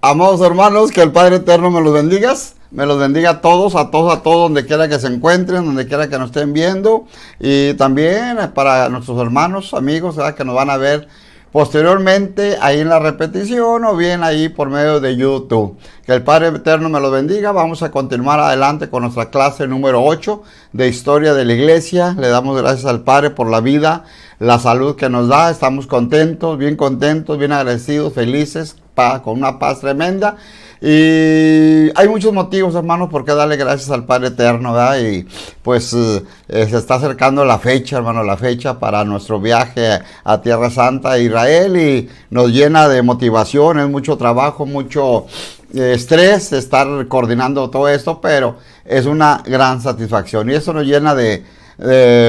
Amados hermanos, que el Padre Eterno me los bendiga. Me los bendiga a todos, donde quiera que se encuentren, donde quiera que nos estén viendo. Y también para nuestros hermanos, amigos, ¿verdad?, que nos van a ver posteriormente ahí en la repetición o bien ahí por medio de YouTube. Que el Padre Eterno me los bendiga. Vamos a continuar adelante con nuestra clase número 8 de Historia de la Iglesia. Le damos gracias al Padre por la vida, la salud que nos da. Estamos contentos, bien agradecidos, felices, con una paz tremenda. Y hay muchos motivos, hermanos, por qué darle gracias al Padre Eterno, ¿verdad? Y pues se está acercando la fecha, hermano, la fecha para nuestro viaje a Tierra Santa, Israel, y nos llena de motivación, es mucho trabajo, mucho estrés estar coordinando todo esto, pero es una gran satisfacción y eso nos llena de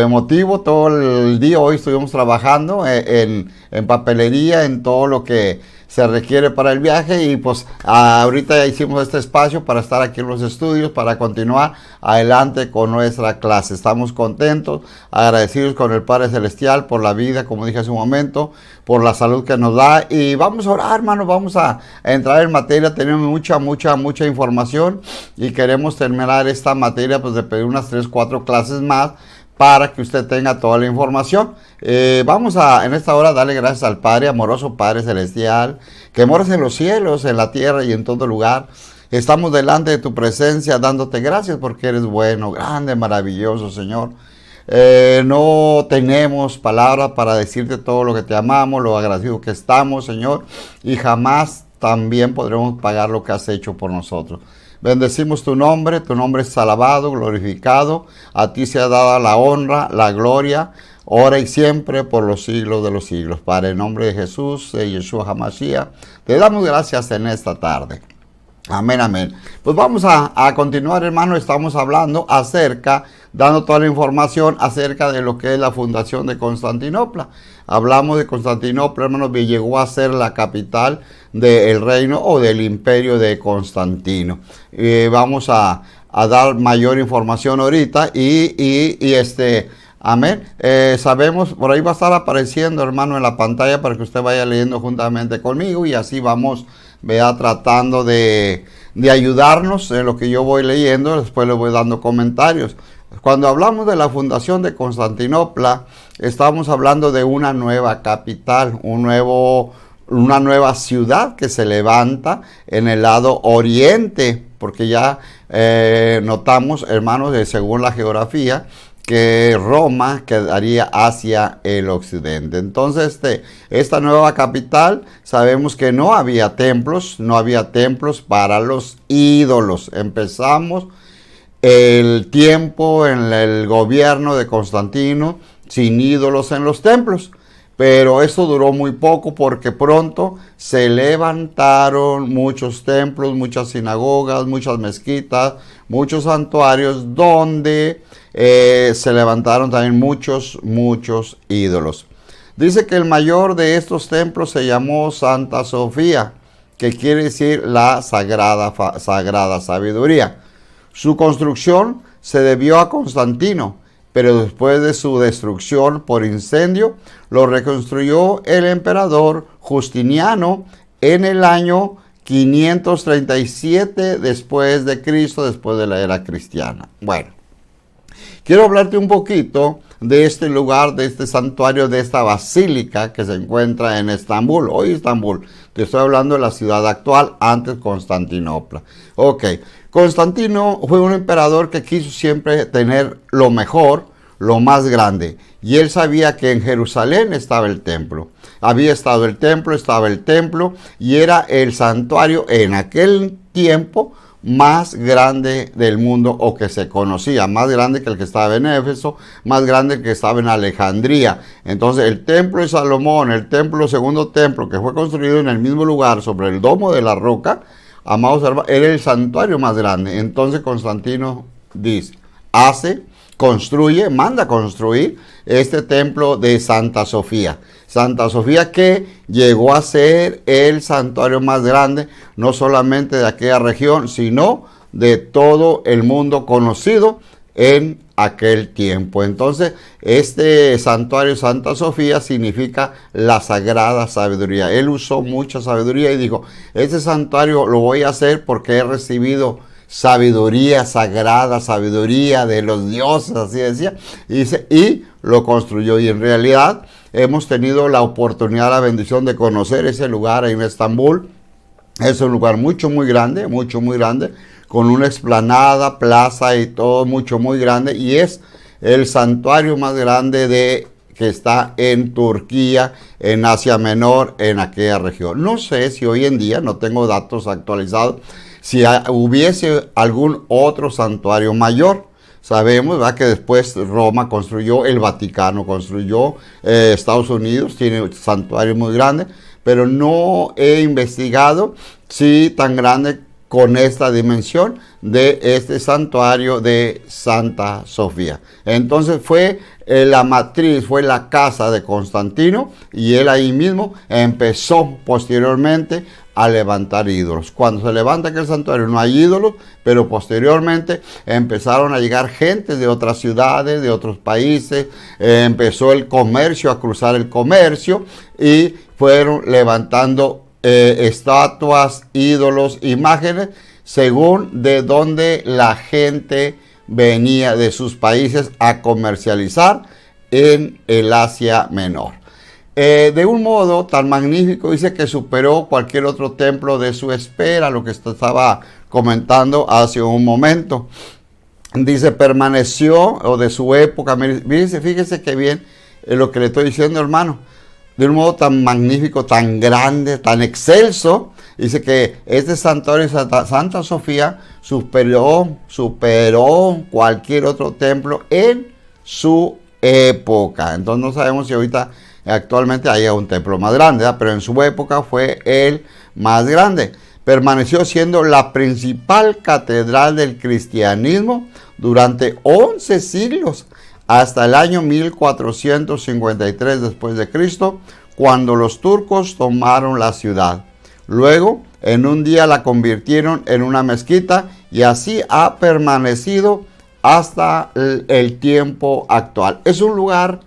motivo todo el día. Hoy estuvimos trabajando en papelería, en todo lo que se requiere para el viaje, y pues ahorita ya hicimos este espacio para estar aquí en los estudios para continuar adelante con nuestra clase. Estamos contentos, agradecidos con el Padre Celestial por la vida, como dije hace un momento, por la salud que nos da, y vamos a orar, hermanos, vamos a entrar en materia. Tenemos mucha información y queremos terminar esta materia pues de pedir unas 3-4 clases más para que usted tenga toda la información. Vamos a en esta hora darle gracias al Padre, amoroso Padre Celestial, que moras en los cielos, en la tierra y en todo lugar. Estamos delante de tu presencia dándote gracias porque eres bueno, grande, maravilloso, Señor. No tenemos palabras para decirte todo lo que te amamos, lo agradecido que estamos, Señor, y jamás también podremos pagar lo que has hecho por nosotros. Bendecimos tu nombre es alabado, glorificado, a ti se ha dado la honra, la gloria, ahora y siempre, por los siglos de los siglos. Padre, en nombre de Jesús, de Yeshua HaMashiach, te damos gracias en esta tarde. Amén, amén. Pues vamos a continuar, hermano. Estamos hablando dando toda la información acerca de lo que es la fundación de Constantinopla. Hablamos de Constantinopla, hermanos, que llegó a ser la capital del reino o del imperio de Constantino. Vamos a dar mayor información ahorita amén. Sabemos, por ahí va a estar apareciendo, hermano, en la pantalla para que usted vaya leyendo juntamente conmigo, y así vamos tratando de ayudarnos en lo que yo voy leyendo. Después le voy dando comentarios. Cuando hablamos de la fundación de Constantinopla, estamos hablando de una nueva capital, una nueva ciudad que se levanta en el lado oriente, porque ya notamos, hermanos, según la geografía, que Roma quedaría hacia el occidente. Entonces, esta nueva capital, sabemos que no había templos para los ídolos. Empezamos el tiempo en el gobierno de Constantino sin ídolos en los templos, pero eso duró muy poco porque pronto se levantaron muchos templos, muchas sinagogas, muchas mezquitas, muchos santuarios donde se levantaron también muchos ídolos. Dice que el mayor de estos templos se llamó Santa Sofía, que quiere decir la sagrada sabiduría. Su construcción se debió a Constantino, pero después de su destrucción por incendio, lo reconstruyó el emperador Justiniano en el año 537 después de Cristo, después de la era cristiana. Bueno, quiero hablarte un poquito de este lugar, de este santuario, de esta basílica que se encuentra en Estambul. Hoy Estambul, te estoy hablando de la ciudad actual, antes Constantinopla. Ok, Constantino fue un emperador que quiso siempre tener lo mejor, lo más grande. Y él sabía que en Jerusalén estaba el templo. Había estado el templo, y era el santuario en aquel tiempo más grande del mundo, o que se conocía, más grande que el que estaba en Éfeso, más grande que estaba en Alejandría. Entonces el templo de Salomón, el segundo templo que fue construido en el mismo lugar sobre el domo de la roca, amados hermanos, era el santuario más grande. Entonces Constantino manda construir este templo de Santa Sofía. Santa Sofía, que llegó a ser el santuario más grande, no solamente de aquella región, sino de todo el mundo, conocido en aquel tiempo. Entonces, este santuario Santa Sofía significa la sagrada sabiduría. Él usó mucha sabiduría y dijo, este santuario lo voy a hacer porque he recibido sabiduría sagrada, sabiduría de los dioses, así decía, y dice, y lo construyó. Y en realidad hemos tenido la oportunidad, la bendición de conocer ese lugar en Estambul. Es un lugar muy grande, muy grande, con una explanada, plaza y todo muy grande, y es el santuario más grande que está en Turquía, en Asia Menor, en aquella región. No sé si hoy en día, no tengo datos actualizados, si hubiese algún otro santuario mayor. Sabemos, ¿verdad?, que después Roma construyó, el Vaticano construyó, Estados Unidos tiene santuarios muy grandes, pero no he investigado si tan grande con esta dimensión de este santuario de Santa Sofía. Entonces fue la matriz, fue la casa de Constantino, y él ahí mismo empezó posteriormente a levantar ídolos. Cuando se levanta aquel santuario no hay ídolos, pero posteriormente empezaron a llegar gente de otras ciudades, de otros países, empezó el comercio, a cruzar el comercio, y fueron levantando estatuas, ídolos, imágenes, según de donde la gente venía de sus países a comercializar en el Asia Menor. De un modo tan magnífico, dice que superó cualquier otro templo de su espera, lo que estaba comentando hace un momento. Dice, permaneció, o de su época, fíjese que bien lo que le estoy diciendo, hermano. De un modo tan magnífico, tan grande, tan excelso, dice que este santuario Santa Sofía superó cualquier otro templo en su época. Entonces no sabemos si ahorita actualmente haya un templo más grande, ¿verdad?, pero en su época fue el más grande. Permaneció siendo la principal catedral del cristianismo durante 11 siglos, hasta el año 1453 después de Cristo, cuando los turcos tomaron la ciudad. Luego, en un día la convirtieron en una mezquita, y así ha permanecido hasta el tiempo actual. Es un lugar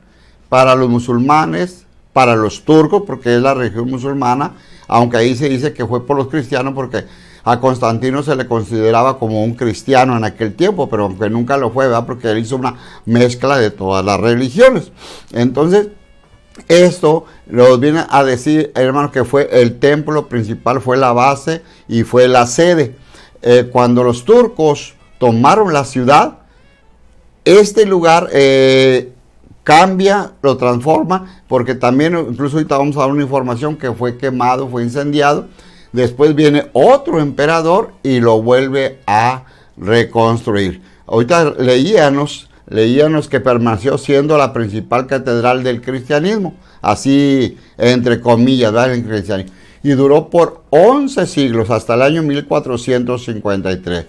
para los musulmanes, para los turcos, porque es la región musulmana, aunque ahí se dice que fue por los cristianos, porque a Constantino se le consideraba como un cristiano en aquel tiempo, pero aunque nunca lo fue, ¿verdad?, porque él hizo una mezcla de todas las religiones. Entonces, esto nos viene a decir, hermanos, que fue el templo principal, fue la base y fue la sede. Cuando los turcos tomaron la ciudad, este lugar cambia, lo transforma, porque también, incluso ahorita vamos a dar una información, que fue quemado, fue incendiado. Después viene otro emperador y lo vuelve a reconstruir. Ahorita leíanos que permaneció siendo la principal catedral del cristianismo, así entre comillas, ¿verdad?, el cristianismo. Y duró por 11 siglos, hasta el año 1453.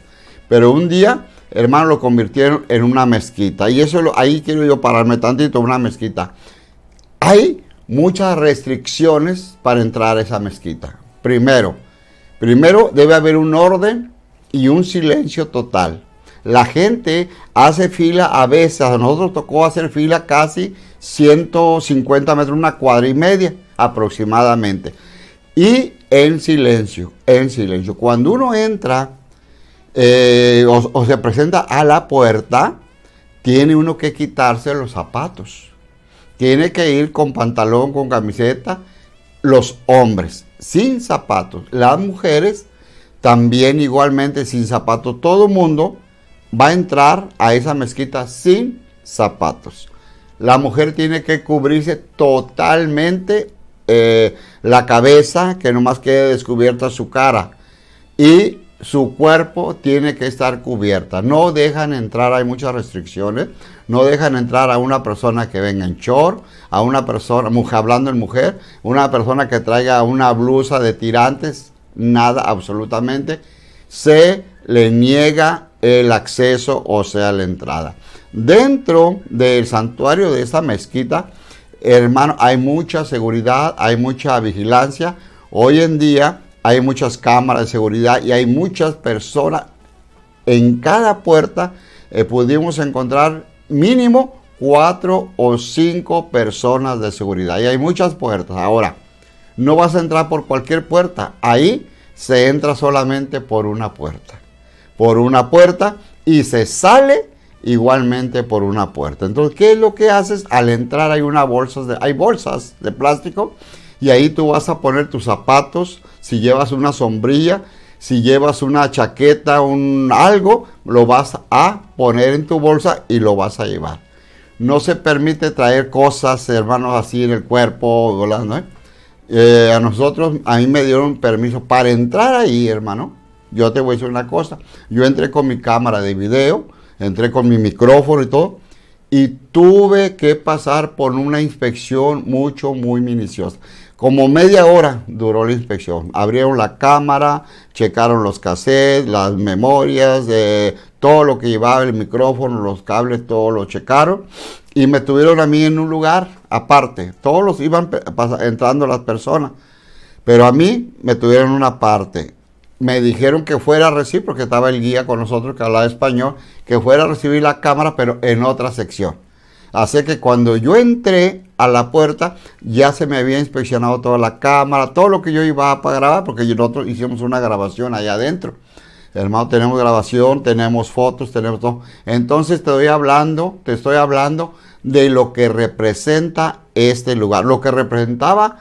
Pero un día, hermano, lo convirtieron en una mezquita. Y eso, ahí quiero yo pararme tantito, una mezquita. Hay muchas restricciones para entrar a esa mezquita. Primero debe haber un orden y un silencio total. La gente hace fila a veces, a nosotros tocó hacer fila casi 150 metros, una cuadra y media aproximadamente. Y en silencio. Cuando uno entra o se presenta a la puerta, tiene uno que quitarse los zapatos. Tiene que ir con pantalón, con camiseta, los hombres sin zapatos, las mujeres también igualmente sin zapatos. Todo el mundo va a entrar a esa mezquita sin zapatos. La mujer tiene que cubrirse totalmente la cabeza, que nomás quede descubierta su cara, y su cuerpo tiene que estar cubierta. No dejan entrar, hay muchas restricciones, no dejan entrar a una persona que venga en short, a una persona, hablando en mujer, una persona que traiga una blusa de tirantes, nada, absolutamente. Se le niega el acceso, o sea, la entrada. Dentro del santuario de esta mezquita, hermano, hay mucha seguridad, hay mucha vigilancia. Hoy en día hay muchas cámaras de seguridad y hay muchas personas. En cada puerta pudimos encontrar mínimo 4 o 5 personas de seguridad. Y hay muchas puertas. Ahora, no vas a entrar por cualquier puerta. Ahí se entra solamente por una puerta. Por una puerta y se sale igualmente por una puerta. Entonces, ¿qué es lo que haces? Al entrar hay bolsas de plástico y ahí tú vas a poner tus zapatos, si llevas una sombrilla, si llevas una chaqueta, algo, lo vas a poner en tu bolsa y lo vas a llevar. No se permite traer cosas, hermanos, así en el cuerpo, volando, a mí me dieron permiso para entrar ahí, hermano. Yo te voy a decir una cosa, yo entré con mi cámara de video, entré con mi micrófono y todo, y tuve que pasar por una inspección muy minuciosa. Como media hora duró la inspección. Abrieron la cámara, checaron los cassettes, las memorias, todo lo que llevaba el micrófono, los cables, todo lo checaron. Y me tuvieron a mí en un lugar aparte. Todos los iban entrando las personas. Pero a mí me tuvieron en una parte. Me dijeron que fuera a recibir, porque estaba el guía con nosotros que hablaba español, que fuera a recibir la cámara, pero en otra sección. Así que cuando yo entré a la puerta, ya se me había inspeccionado toda la cámara, todo lo que yo iba a grabar, porque nosotros hicimos una grabación allá adentro. Hermano, tenemos grabación, tenemos fotos, tenemos todo. Entonces te estoy hablando de lo que representa este lugar, lo que representaba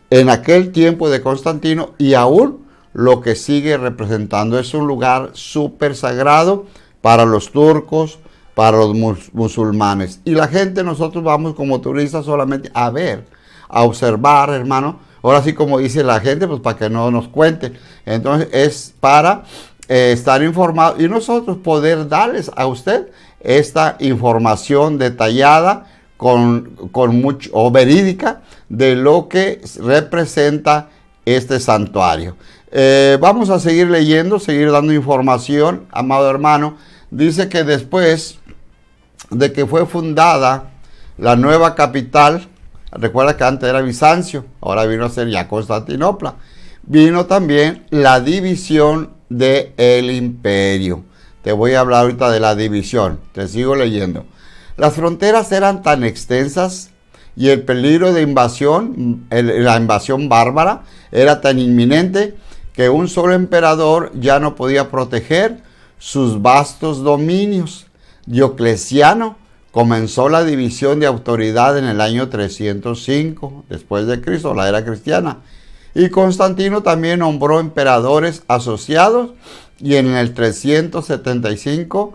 en aquel tiempo de Constantino y aún lo que sigue representando. Es un lugar súper sagrado para los turcos, para los musulmanes. Y la gente, nosotros vamos como turistas solamente a ver, a observar, hermano. Ahora sí, como dice la gente, pues para que no nos cuenten. Entonces es para estar informados y nosotros poder darles a usted esta información detallada con mucho, o verídica, de lo que representa este santuario. Vamos a seguir leyendo, seguir dando información, amado hermano. Dice que después de que fue fundada la nueva capital, recuerda que antes era Bizancio, ahora vino a ser ya Constantinopla, vino también la división del imperio. Te voy a hablar ahorita de la división, te sigo leyendo. Las fronteras eran tan extensas y el peligro de invasión, la invasión bárbara, era tan inminente que un solo emperador ya no podía proteger sus vastos dominios. Diocleciano comenzó la división de autoridad en el año 305 después de Cristo, la era cristiana, y Constantino también nombró emperadores asociados, y en el 375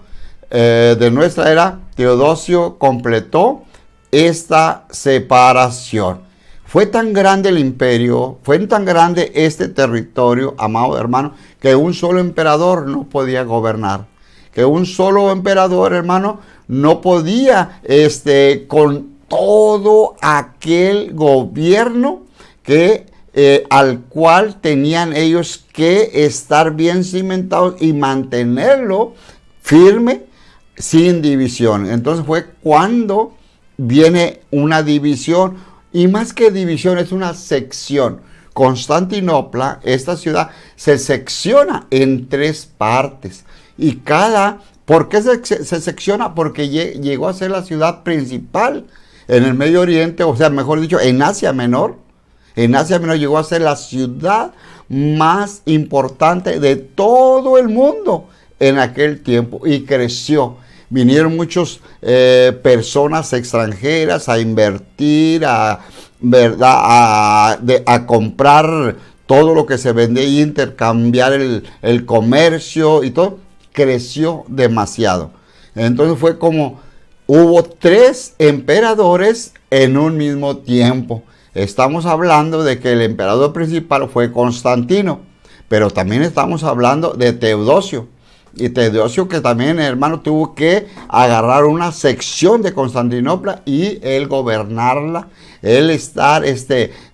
de nuestra era, Teodosio completó esta separación. Fue tan grande el imperio, fue tan grande este territorio, amado hermano, que un solo emperador no podía gobernar. Que un solo emperador, hermano, no podía, con todo aquel gobierno al cual tenían ellos que estar bien cimentados y mantenerlo firme, sin división. Entonces fue cuando viene una división, y más que división, es una sección. Constantinopla, esta ciudad, se secciona en 3 partes. Y ¿por qué se secciona? Porque llegó a ser la ciudad principal en el Medio Oriente, o sea, mejor dicho, en Asia Menor. En Asia Menor llegó a ser la ciudad más importante de todo el mundo en aquel tiempo, y creció. Vinieron muchas personas extranjeras a invertir, a comprar todo lo que se vendía y intercambiar el comercio y todo. Creció demasiado. Entonces fue como hubo 3 emperadores en un mismo tiempo. Estamos hablando de que el emperador principal fue Constantino, pero también estamos hablando de Teodosio. Y Teodosio, que también, hermano, tuvo que agarrar una sección de Constantinopla y él gobernarla, él estar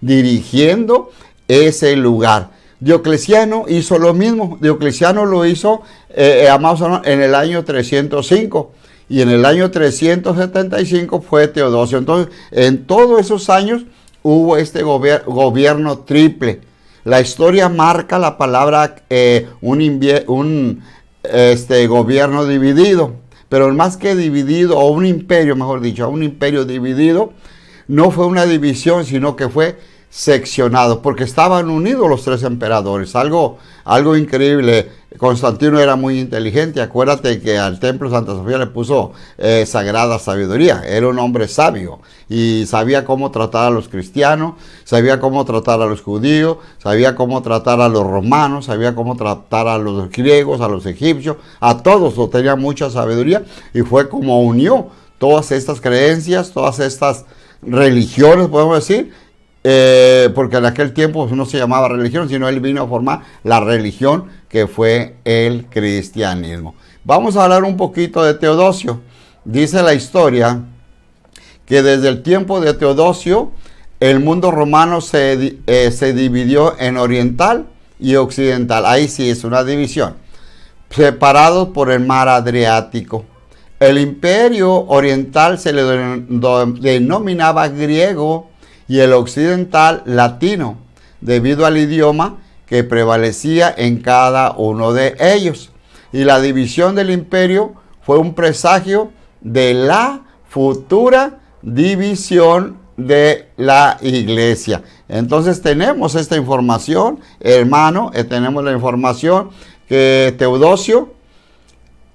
dirigiendo ese lugar. Diocleciano hizo lo mismo. Diocleciano lo hizo, en el año 305. Y en el año 375 fue Teodosio. Entonces, en todos esos años hubo este gobierno triple. La historia marca la palabra gobierno dividido. pero más que dividido, o un imperio, mejor dicho, un imperio dividido, no fue una división, sino que fue seccionado, porque estaban unidos los tres emperadores. Algo increíble. Constantino era muy inteligente. Acuérdate que al templo Santa Sofía le puso sagrada sabiduría. Era un hombre sabio y sabía cómo tratar a los cristianos, sabía cómo tratar a los judíos, sabía cómo tratar a los romanos, sabía cómo tratar a los griegos, a los egipcios, a todos. Tenía mucha sabiduría y fue como unió todas estas creencias, todas estas religiones, podemos decir, porque en aquel tiempo no se llamaba religión, sino él vino a formar la religión que fue el cristianismo. Vamos a hablar un poquito de Teodosio. Dice la historia que desde el tiempo de Teodosio el mundo romano se dividió en oriental y occidental. Ahí sí es una división, separados por el mar Adriático. El imperio oriental se le denominaba griego y el occidental latino, debido al idioma que prevalecía en cada uno de ellos. Y la división del imperio fue un presagio de la futura división de la iglesia. Entonces tenemos esta información, hermano, tenemos la información que Teodosio,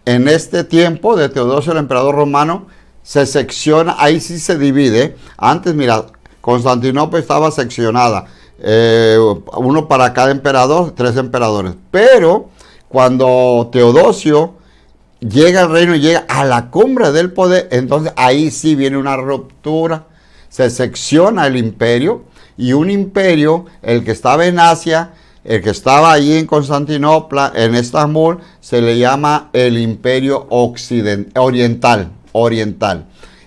en este tiempo de Teodosio el emperador romano, se secciona, ahí sí se divide. Antes, mira, Constantinopla estaba seccionada, uno para cada emperador, 3 emperadores. Pero cuando Teodosio llega al reino y llega a la cumbre del poder, entonces ahí sí viene una ruptura. Se secciona el imperio, y un imperio, el que estaba en Asia, el que estaba allí en Constantinopla, en Estambul, se le llama el imperio oriental.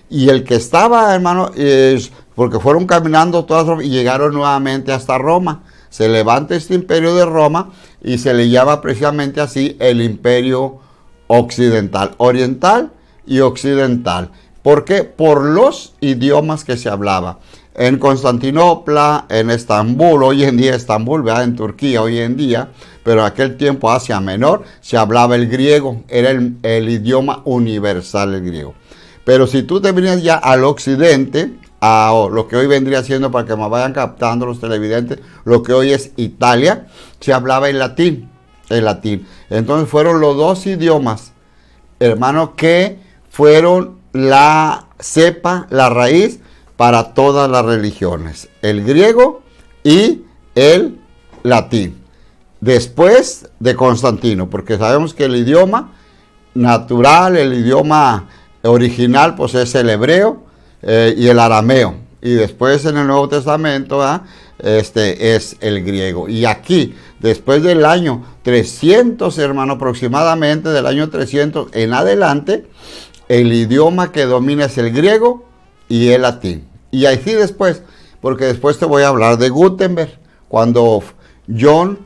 Y el que estaba, hermano, porque fueron caminando todas y llegaron nuevamente hasta Roma. Se levanta este imperio de Roma y se le llama precisamente así el imperio occidental, oriental y occidental. ¿Por qué? Por los idiomas que se hablaba. En Constantinopla, en Estambul, hoy en día Estambul, ¿verdad? En Turquía hoy en día, pero en aquel tiempo Asia Menor, se hablaba el griego, era el idioma universal el griego. Pero si tú te venías ya al occidente, a lo que hoy vendría siendo, para que me vayan captando los televidentes, lo que hoy es Italia, se hablaba el latín. Entonces fueron los dos idiomas, hermano, que fueron la cepa, la raíz para todas las religiones, el griego y el latín, después de Constantino, porque sabemos que el idioma natural, el idioma original, pues es el hebreo y el arameo, y después en el Nuevo Testamento es el griego. Y aquí, después del año 300, hermano, aproximadamente del año 300 en adelante, el idioma que domina es el griego y el latín. Y así después, porque después te voy a hablar de Gutenberg, cuando John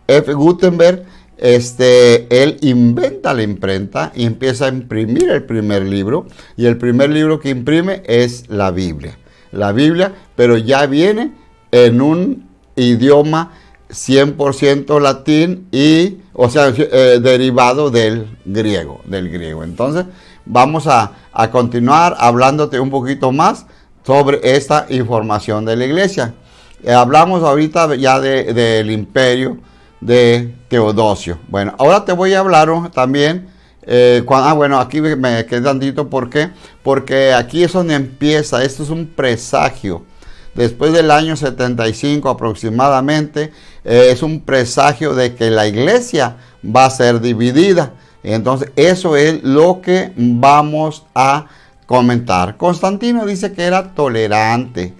F. Gutenberg, él inventa la imprenta y empieza a imprimir el primer libro, y el primer libro que imprime es la Biblia, pero ya viene en un idioma 100% latín y, o sea, derivado del griego. Entonces, vamos a continuar hablándote un poquito más sobre esta información de la iglesia. Hablamos ahorita ya del imperio de Teodosio. Bueno, ahora te voy a hablar también, bueno, aquí me quedé tantito, ¿por qué? Porque aquí es donde empieza, esto es un presagio. Después del año 75 aproximadamente, es un presagio de que la iglesia va a ser dividida. Entonces, eso es lo que vamos a comentar. Constantino dice que era tolerante,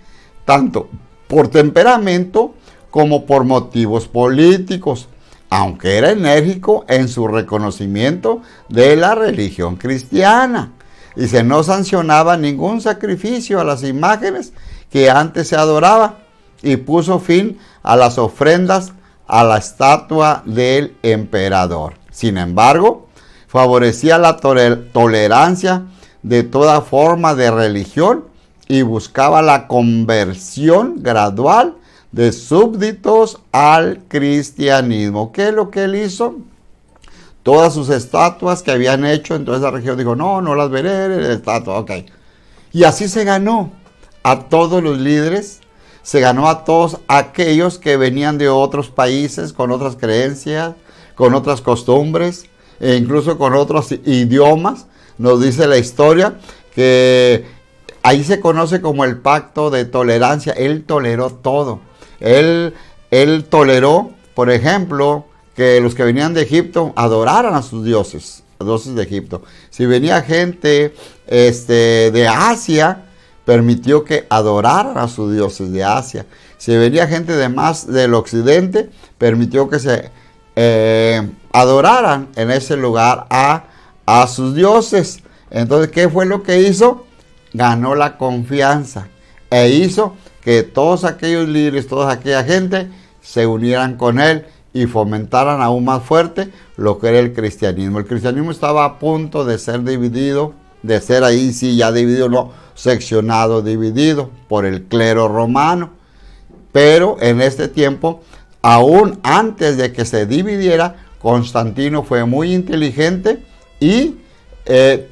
tanto por temperamento como por motivos políticos, aunque era enérgico en su reconocimiento de la religión cristiana. Dice, no sancionaba ningún sacrificio a las imágenes que antes se adoraba, y puso fin a las ofrendas a la estatua del emperador. Sin embargo, favorecía la tolerancia de toda forma de religión y buscaba la conversión gradual de súbditos al cristianismo. ¿Qué es lo que él hizo? todas sus estatuas que habían hecho en toda esa región. Dijo, no, no las veré, estatuas, ok. Y así se ganó a todos los líderes, se ganó a todos aquellos que venían de otros países, con otras creencias, con otras costumbres, e incluso con otros idiomas. Nos dice la historia que ahí se conoce como el pacto de tolerancia. Él toleró todo. Él toleró, por ejemplo, que los que venían de Egipto adoraran a sus dioses, los dioses de Egipto. Si venía gente de Asia, permitió que adoraran a sus dioses de Asia. Si venía gente de más del occidente, permitió que se adoraran en ese lugar a sus dioses. Entonces, ¿qué fue lo que hizo? Ganó la confianza e hizo que todos aquellos líderes, toda aquella gente se unieran con él y fomentaran aún más fuerte lo que era el cristianismo. El cristianismo estaba a punto de ser dividido, de ser ahí sí ya dividido, no, seccionado, dividido por el clero romano. Pero en este tiempo, aún antes de que se dividiera, Constantino fue muy inteligente y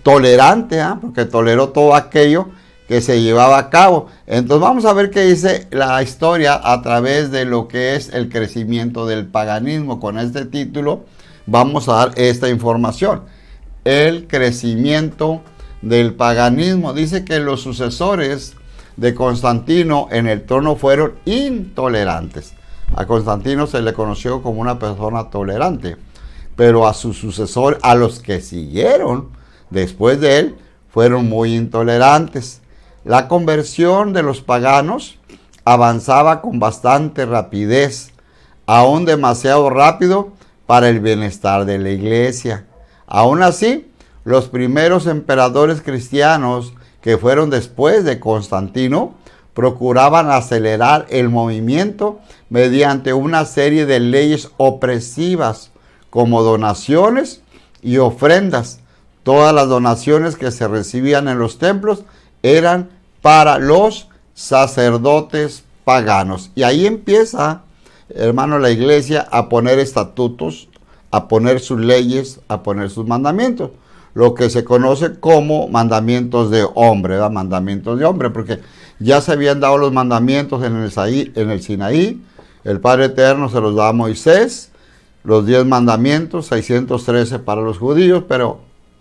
tolerante, porque toleró todo aquello que se llevaba a cabo. Entonces vamos a ver qué dice la historia a través de lo que es el crecimiento del paganismo. Con este título vamos a dar esta información. El crecimiento del paganismo. Dice que los sucesores de Constantino en el trono fueron intolerantes. A Constantino se le conoció como una persona tolerante, pero a sus sucesores, a los que siguieron después de él, fueron muy intolerantes. La conversión de los paganos avanzaba con bastante rapidez, aún demasiado rápido para el bienestar de la iglesia. Aún así, los primeros emperadores cristianos que fueron después de Constantino procuraban acelerar el movimiento mediante una serie de leyes opresivas como donaciones y ofrendas. Todas las donaciones que se recibían en los templos eran para los sacerdotes paganos. Y ahí empieza, hermano, la iglesia a poner estatutos, a poner sus leyes, a poner sus mandamientos. Lo que se conoce como mandamientos de hombre, ¿verdad? Mandamientos de hombre, porque ya se habían dado los mandamientos en el Sinaí. El Padre Eterno se los da a Moisés, los 10 mandamientos, 613 para los judíos, pero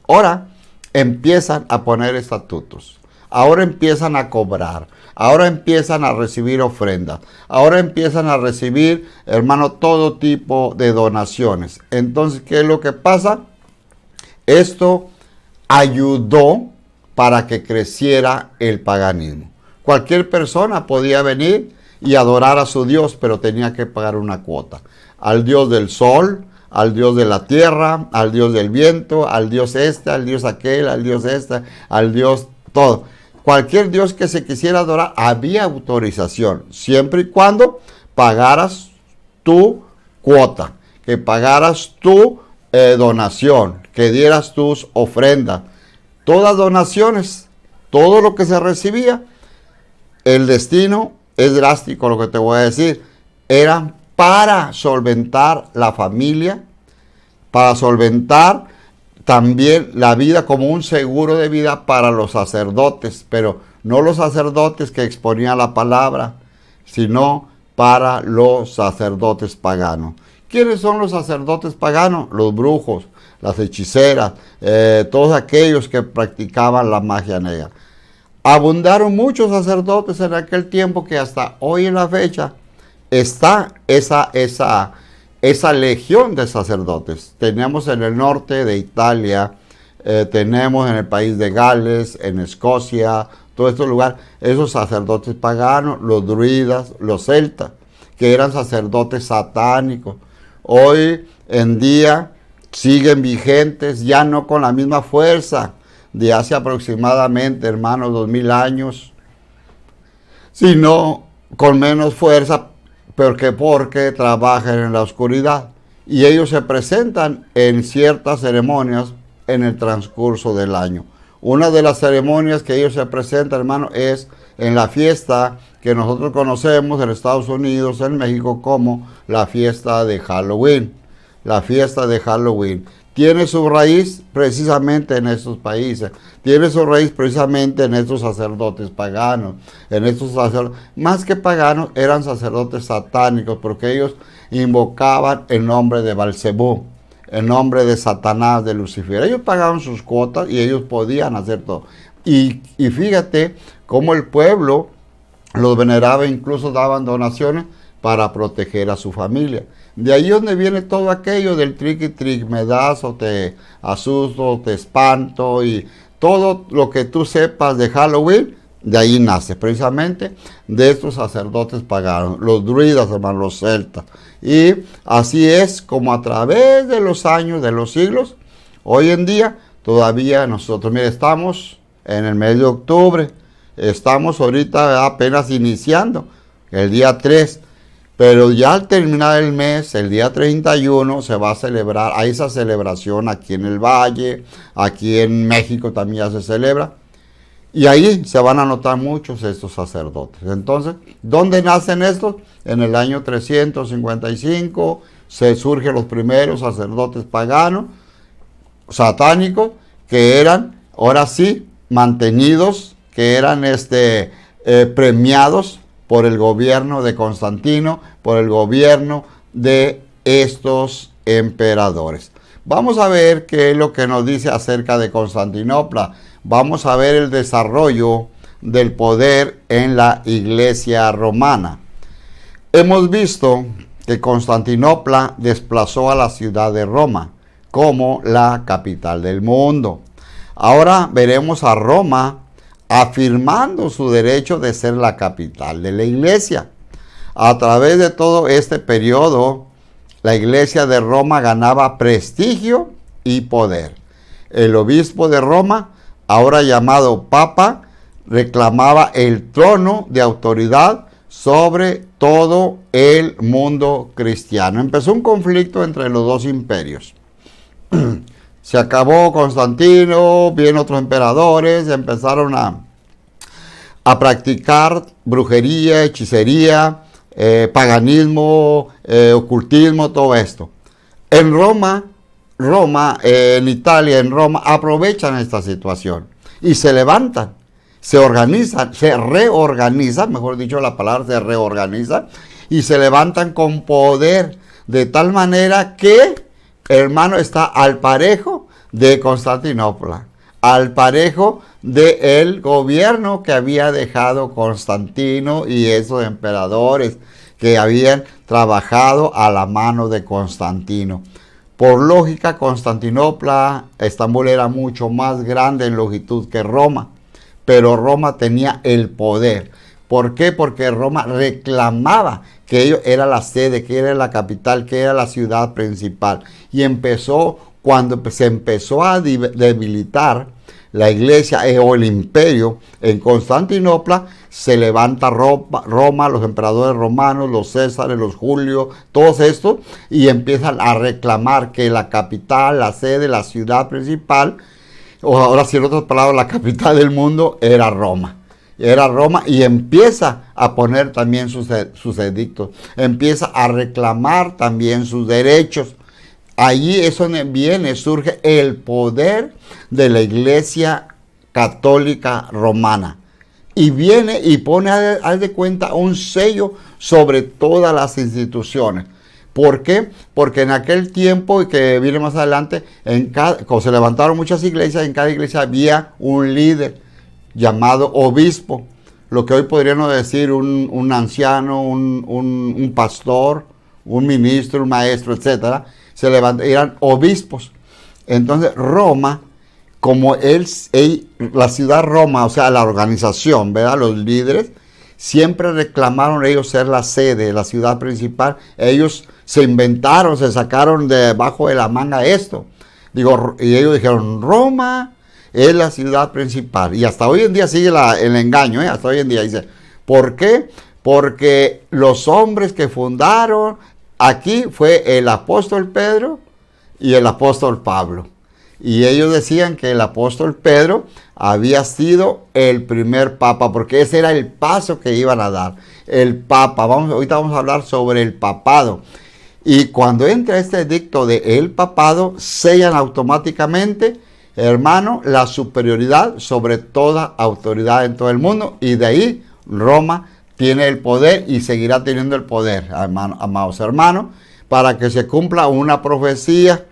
ahora empiezan a poner estatutos. Ahora empiezan a cobrar, ahora empiezan a recibir ofrendas, ahora empiezan a recibir, hermano, todo tipo de donaciones. Entonces, ¿qué es lo que pasa? Esto ayudó para que creciera el paganismo. Cualquier persona podía venir y adorar a su Dios, pero tenía que pagar una cuota. Al Dios del sol, al Dios de la tierra, al Dios del viento, al Dios al Dios aquel, al Dios al Dios todo. Cualquier Dios que se quisiera adorar, había autorización, siempre y cuando pagaras tu cuota, que pagaras tu donación, que dieras tus ofrendas. Todas donaciones, todo lo que se recibía, el destino es drástico lo que te voy a decir, eran para solventar la familia, para solventar también la vida como un seguro de vida para los sacerdotes, pero no los sacerdotes que exponían la palabra, sino para los sacerdotes paganos. ¿Quiénes son los sacerdotes paganos? Los brujos, las hechiceras, todos aquellos que practicaban la magia negra. Abundaron muchos sacerdotes en aquel tiempo que hasta hoy en la fecha está esa legión de sacerdotes. Tenemos en el norte de Italia, tenemos en el país de Gales, en Escocia, todos estos lugares, esos sacerdotes paganos, los druidas, los celtas, que eran sacerdotes satánicos. Hoy en día siguen vigentes, ya no con la misma fuerza de hace aproximadamente, hermanos, 2000 años, sino con menos fuerza, porque trabajan en la oscuridad. Y ellos se presentan en ciertas ceremonias en el transcurso del año. Una de las ceremonias que ellos se presentan, hermano, es en la fiesta que nosotros conocemos en Estados Unidos, en México, como la fiesta de Halloween. La fiesta de Halloween. tiene su raíz precisamente en estos países, tiene su raíz precisamente en estos sacerdotes paganos, en estos sacerdotes, más que paganos, eran sacerdotes satánicos, porque ellos invocaban el nombre de Belcebú, el nombre de Satanás, de Lucifer. Ellos pagaban sus cuotas y ellos podían hacer todo. Y fíjate cómo el pueblo los veneraba, incluso daban donaciones para proteger a su familia. De ahí donde viene todo aquello del triqui tric, me das o te asusto, te espanto, y todo lo que tú sepas de Halloween, de ahí nace, precisamente de estos sacerdotes paganos, los druidas, hermanos, los celtas. Y así es como a través de los años, de los siglos, hoy en día, todavía nosotros, mire, estamos en el mes de octubre, estamos ahorita apenas iniciando, el día 3, pero ya al terminar el mes, el día 31, se va a celebrar, hay esa celebración aquí en el Valle, aquí en México también ya se celebra, y ahí se van a notar muchos estos sacerdotes. Entonces, ¿dónde nacen estos? En el año 355 se surgen los primeros sacerdotes paganos, satánicos, que eran, ahora sí, mantenidos, que eran premiados por el gobierno de Constantino, por el gobierno de estos emperadores. Vamos a ver qué es lo que nos dice acerca de Constantinopla. Vamos a ver el desarrollo del poder en la iglesia romana. Hemos visto que Constantinopla desplazó a la ciudad de Roma como la capital del mundo. Ahora veremos a Roma afirmando su derecho de ser la capital de la iglesia. A través de todo este periodo, la iglesia de Roma ganaba prestigio y poder. El obispo de Roma, ahora llamado Papa, reclamaba el trono de autoridad sobre todo el mundo cristiano. Empezó un conflicto entre los dos imperios. Se acabó Constantino, vienen otros emperadores, empezaron a practicar brujería, hechicería, paganismo, ocultismo, todo esto. En Roma, en Italia, en Roma, aprovechan esta situación y se levantan, se organizan, se reorganizan, mejor dicho la palabra se reorganiza, y se levantan con poder, de tal manera que, hermano, está al parejo de Constantinopla, al parejo del gobierno que había dejado Constantino y esos emperadores que habían trabajado a la mano de Constantino. Por lógica, Constantinopla, Estambul era mucho más grande en longitud que Roma, pero Roma tenía el poder. ¿Por qué? Porque Roma reclamaba que ello era la sede, que era la capital, que era la ciudad principal. Y empezó, cuando se empezó a debilitar la iglesia o el imperio en Constantinopla, se levanta Roma, los emperadores romanos, los Césares, los Julio, todos estos, y empiezan a reclamar que la capital, la sede, la ciudad principal, o ahora sí en otras palabras, la capital del mundo era Roma. Era Roma, y empieza a poner también sus edictos, empieza a reclamar también sus derechos. Allí es donde surge el poder de la iglesia católica romana. Y viene y pone, haz de cuenta, un sello sobre todas las instituciones. ¿Por qué? Porque en aquel tiempo, y que viene más adelante, cuando se levantaron muchas iglesias, en cada iglesia había un líder llamado obispo. Lo que hoy podríamos decir un anciano, un pastor, un ministro, un maestro, etcétera. Eran obispos. Entonces Roma, como la ciudad Roma, o sea, la organización, ¿verdad? Los líderes siempre reclamaron ellos ser la sede, la ciudad principal. Ellos se inventaron, se sacaron debajo de la manga esto. Y ellos dijeron, Roma es la ciudad principal. Y hasta hoy en día sigue el engaño, hasta hoy en día dice, ¿por qué? Porque los hombres que fundaron aquí fue el apóstol Pedro y el apóstol Pablo. Y ellos decían que el apóstol Pedro había sido el primer papa, porque ese era el paso que iban a dar. El papa, ahorita vamos a hablar sobre el papado. Y cuando entra este edicto de el papado, sellan automáticamente, hermano, la superioridad sobre toda autoridad en todo el mundo. Y de ahí Roma tiene el poder y seguirá teniendo el poder, amados hermanos, para que se cumpla una profecía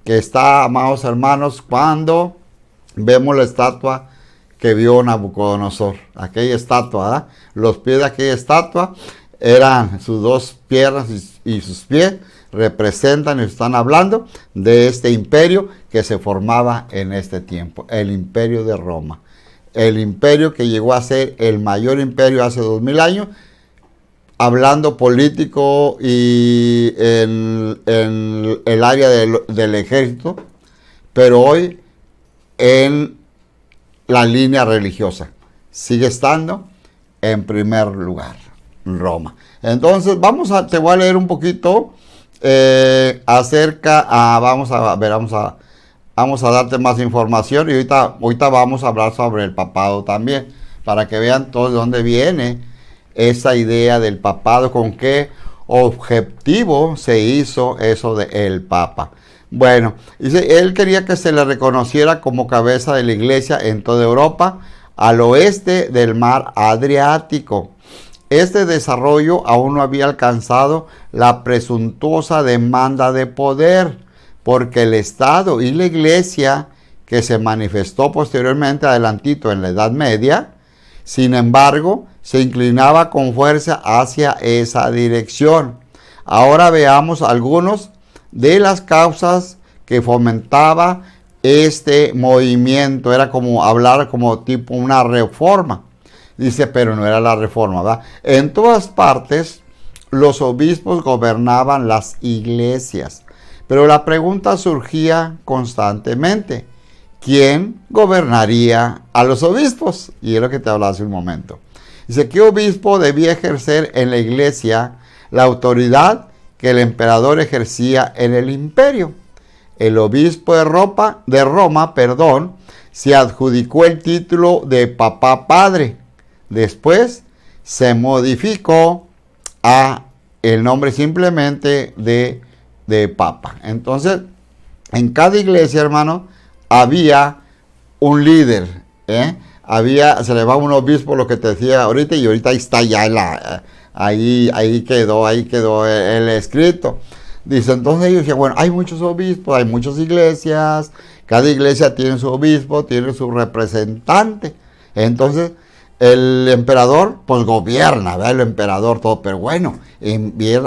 que está, amados hermanos, cuando vemos la estatua que vio Nabucodonosor. Aquella estatua, ¿eh? Los pies de aquella estatua eran sus dos piernas y sus pies, representan y están hablando de este imperio que se formaba en este tiempo, el imperio de Roma. El imperio que llegó a ser el mayor imperio hace 2000 años, hablando político y en el área del ejército, pero hoy en la línea religiosa sigue estando en primer lugar Roma. Entonces te voy a leer un poquito vamos a darte más información, y ahorita vamos a hablar sobre el papado también, para que vean todo de dónde viene esa idea del papado, con qué objetivo se hizo eso de el papa. Bueno, dice, él quería que se le reconociera como cabeza de la iglesia en toda Europa, al oeste del mar Adriático. Este desarrollo aún no había alcanzado la presuntuosa demanda de poder, porque el Estado y la iglesia, que se manifestó posteriormente adelantito en la Edad Media, sin embargo, se inclinaba con fuerza hacia esa dirección. Ahora veamos algunos de las causas que fomentaba este movimiento. Era como hablar como tipo una reforma. Dice, pero no era la reforma, ¿verdad? En todas partes los obispos gobernaban las iglesias, pero la pregunta surgía constantemente: ¿quién gobernaría a los obispos? Y es lo que te hablaba hace un momento. Dice, ¿qué obispo debía ejercer en la iglesia la autoridad que el emperador ejercía en el imperio? El obispo de Roma, se adjudicó el título de Papa Padre. Después se modificó a el nombre simplemente de Papa. Entonces, en cada iglesia, hermano, había un líder, se le va un obispo, lo que te decía ahorita, y ahorita ahí está ya ahí quedó el escrito. Dice, entonces ellos decían, bueno, hay muchos obispos, hay muchas iglesias, cada iglesia tiene su obispo, tiene su representante. Entonces, el emperador, pues gobierna, ¿verdad? El emperador todo, pero bueno,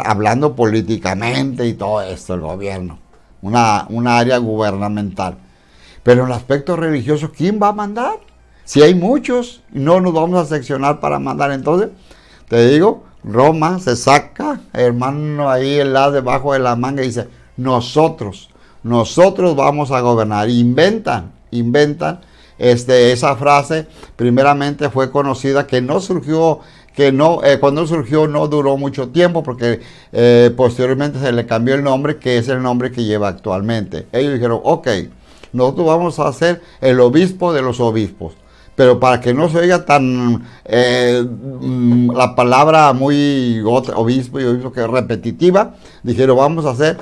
hablando políticamente y todo esto, el gobierno, una área gubernamental. Pero en el aspecto religioso, ¿quién va a mandar? Si hay muchos, no nos vamos a seccionar para mandar. Entonces, te digo, Roma se saca, hermano, ahí el lado debajo de la manga y dice, nosotros vamos a gobernar. Inventan. Esa frase primeramente fue conocida, cuando surgió no duró mucho tiempo, porque posteriormente se le cambió el nombre, que es el nombre que lleva actualmente. Ellos dijeron, ok, nosotros vamos a ser el obispo de los obispos, pero para que no se oiga tan la palabra muy obispo y obispo que es repetitiva, dijeron, vamos a ser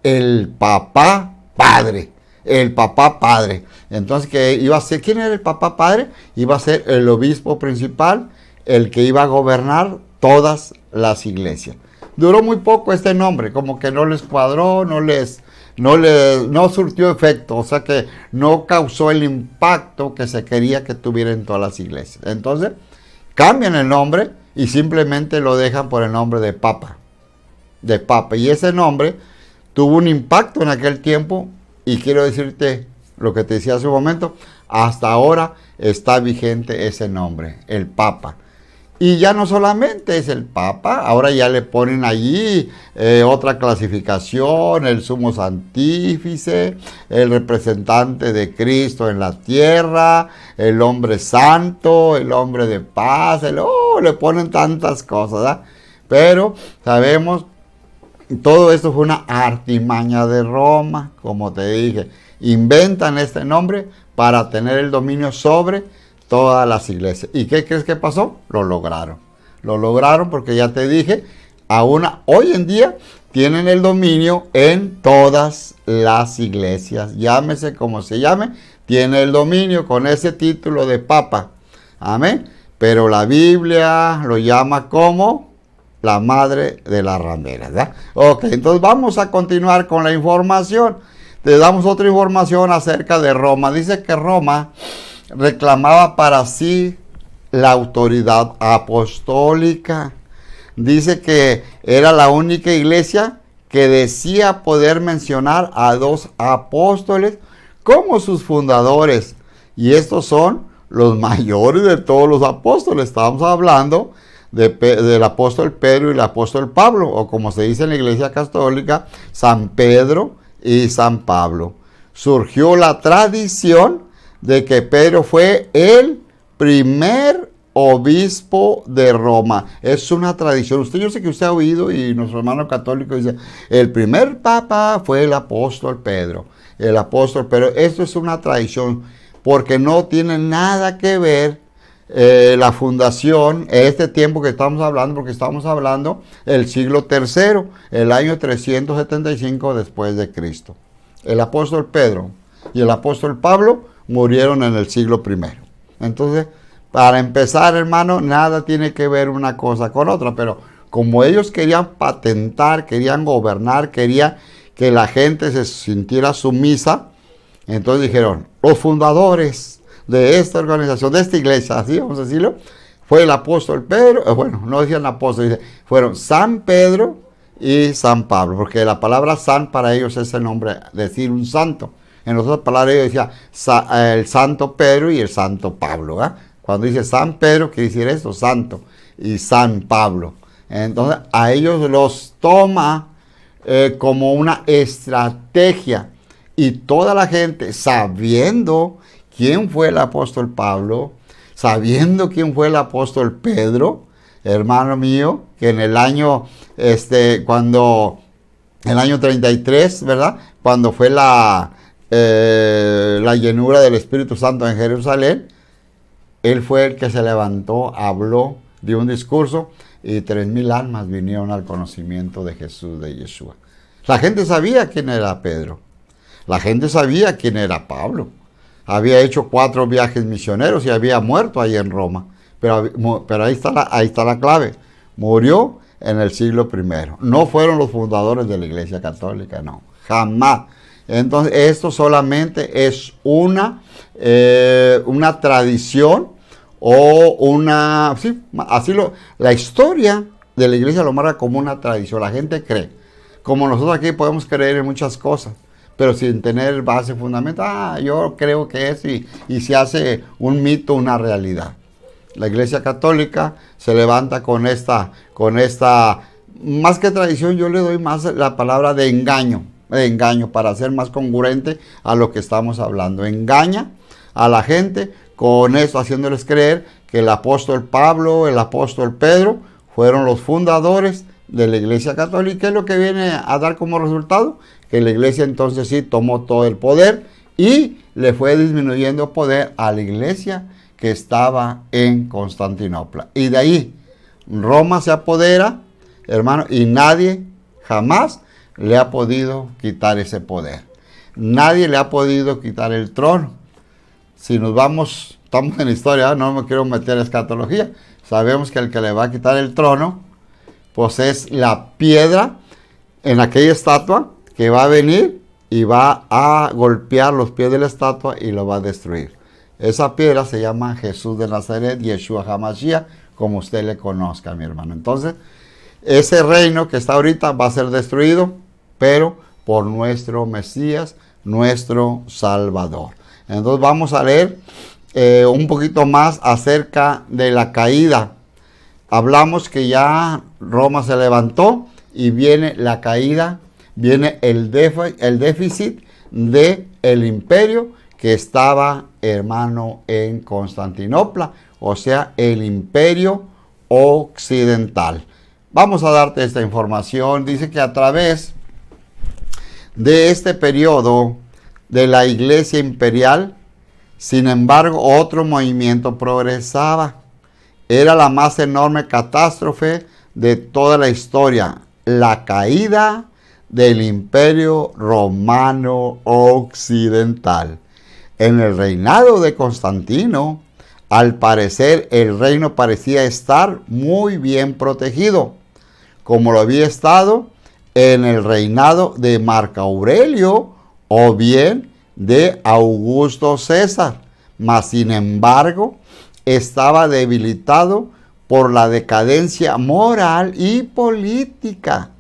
el Papa Padre. El Papa Padre. Entonces, que iba a ser, ¿quién era el Papa Padre? Iba a ser el obispo principal, el que iba a gobernar todas las iglesias. Duró muy poco este nombre, como que no les cuadró, no surtió efecto, o sea que no causó el impacto que se quería que tuviera en todas las iglesias. Entonces, cambian el nombre y simplemente lo dejan por el nombre de Papa. Y ese nombre tuvo un impacto en aquel tiempo. Y quiero decirte lo que te decía hace un momento, hasta ahora está vigente ese nombre, el Papa. Y ya no solamente es el Papa, ahora ya le ponen allí otra clasificación, el sumo santífice, el representante de Cristo en la tierra, el hombre santo, el hombre de paz, le ponen tantas cosas, ¿verdad? Pero sabemos, todo esto fue una artimaña de Roma, como te dije. Inventan este nombre para tener el dominio sobre todas las iglesias. ¿Y qué crees que pasó? Lo lograron. Lo lograron porque ya te dije, hoy en día tienen el dominio en todas las iglesias. Llámese como se llame, tiene el dominio con ese título de papa. Amén. Pero la Biblia lo llama como la madre de las rameras, ¿verdad? Ok, entonces vamos a continuar con la información. Te damos otra información acerca de Roma. Dice que Roma reclamaba para sí la autoridad apostólica. Dice que era la única iglesia que decía poder mencionar a 2 apóstoles como sus fundadores. Y estos son los mayores de todos los apóstoles. Estamos hablando del apóstol Pedro y el apóstol Pablo, o como se dice en la iglesia católica, San Pedro y San Pablo. Surgió la tradición de que Pedro fue el primer obispo de Roma. Es una tradición. Yo sé que usted ha oído, y nuestro hermano católico dice, el primer papa fue el apóstol Pedro. El apóstol Pedro. Esto es una tradición, porque no tiene nada que ver la fundación, este tiempo que estamos hablando, porque estamos hablando el siglo III, el año 375 después de Cristo. El apóstol Pedro y el apóstol Pablo murieron en el siglo I. Entonces, para empezar, hermano, nada tiene que ver una cosa con otra, pero como ellos querían patentar, querían gobernar, querían que la gente se sintiera sumisa, entonces dijeron, los fundadores de esta organización, de esta iglesia, así vamos a decirlo, fue el apóstol Pedro, bueno, no decían apóstol, fueron San Pedro y San Pablo, porque la palabra san para ellos es el nombre, decir un santo. En otras palabras ellos decían el santo Pedro y el santo Pablo, ¿eh? Cuando dice San Pedro, quiere decir esto, santo, y San Pablo. Entonces a ellos los toma como una estrategia, y toda la gente, sabiendo quién fue el apóstol Pablo, sabiendo quién fue el apóstol Pedro, hermano mío, que en el año, el año 33, ¿verdad? Cuando fue la llenura del Espíritu Santo en Jerusalén, él fue el que se levantó, habló, dio un discurso, y 3,000 almas vinieron al conocimiento de Jesús, de Yeshua. La gente sabía quién era Pedro. La gente sabía quién era Pablo. Había hecho 4 viajes misioneros y había muerto ahí en Roma. Pero ahí está la clave. Murió en el siglo I. No fueron los fundadores de la Iglesia Católica, no. Jamás. Entonces, esto solamente es una tradición o una... Sí, la historia de la Iglesia lo marca como una tradición. La gente cree. Como nosotros aquí podemos creer en muchas cosas, pero sin tener base fundamental. Yo creo que es, y se hace un mito, una realidad. La Iglesia Católica se levanta con esta, más que tradición, yo le doy más la palabra de engaño, para ser más congruente a lo que estamos hablando. Engaña a la gente con esto, haciéndoles creer que el apóstol Pablo, el apóstol Pedro, fueron los fundadores de la Iglesia Católica. Es lo que viene a dar como resultado que la iglesia entonces sí tomó todo el poder y le fue disminuyendo poder a la iglesia que estaba en Constantinopla. Y de ahí Roma se apodera, hermano, y nadie jamás le ha podido quitar ese poder. Nadie le ha podido quitar el trono. Si nos vamos, estamos en historia, no me quiero meter en escatología, sabemos que el que le va a quitar el trono, pues es la piedra en aquella estatua, que va a venir y va a golpear los pies de la estatua y lo va a destruir. Esa piedra se llama Jesús de Nazaret, Yeshua HaMashiach, como usted le conozca, mi hermano. Entonces, ese reino que está ahorita va a ser destruido, pero por nuestro Mesías, nuestro Salvador. Entonces vamos a leer un poquito más acerca de la caída. Hablamos que ya Roma se levantó y viene la caída. Viene el déficit del imperio que estaba, hermano, en Constantinopla, o sea, el imperio occidental. Vamos a darte esta información. Dice que a través de este periodo de la iglesia imperial, sin embargo, otro movimiento progresaba. Era la más enorme catástrofe de toda la historia. la caída del Imperio Romano Occidental. En el reinado de Constantino, al parecer el reino parecía estar muy bien protegido, como lo había estado en el reinado de Marco Aurelio o bien de Augusto César, mas sin embargo estaba debilitado por la decadencia moral y política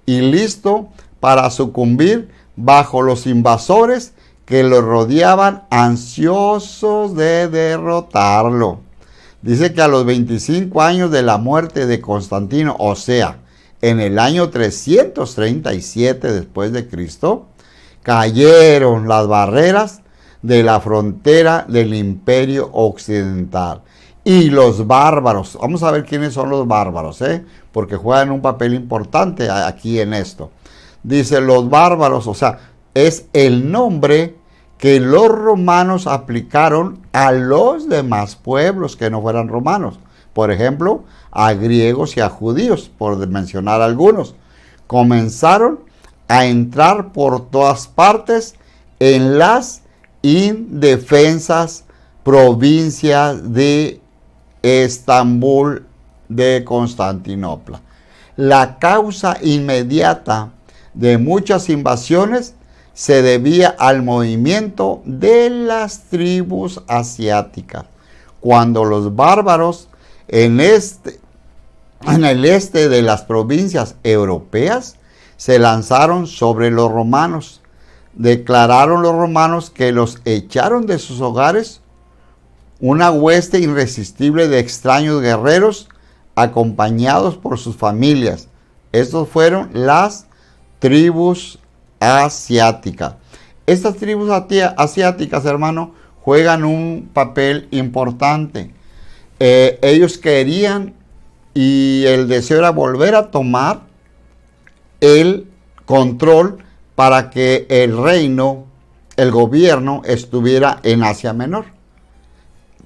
y listo para sucumbir bajo los invasores que lo rodeaban, ansiosos de derrotarlo. Dice que a los 25 años de la muerte de Constantino, o sea, en el año 337 después de Cristo, cayeron las barreras de la frontera del Imperio Occidental. Y los bárbaros, vamos a ver quiénes son los bárbaros, porque juegan un papel importante aquí en esto. Dice los bárbaros, o sea, es el nombre que los romanos aplicaron a los demás pueblos que no fueran romanos. Por ejemplo, a griegos y a judíos, por mencionar algunos. Comenzaron a entrar por todas partes en las indefensas provincias de Estambul, de Constantinopla. La causa inmediata de muchas invasiones se debía al movimiento de las tribus asiáticas, cuando los bárbaros en el este de las provincias europeas se lanzaron sobre los romanos. Declararon los romanos que los echaron de sus hogares una hueste irresistible de extraños guerreros acompañados por sus familias. Estos fueron las tribus asiáticas. Estas tribus asiáticas, hermano, juegan un papel importante. Ellos querían y el deseo era volver a tomar el control para que el reino, el gobierno estuviera en Asia Menor.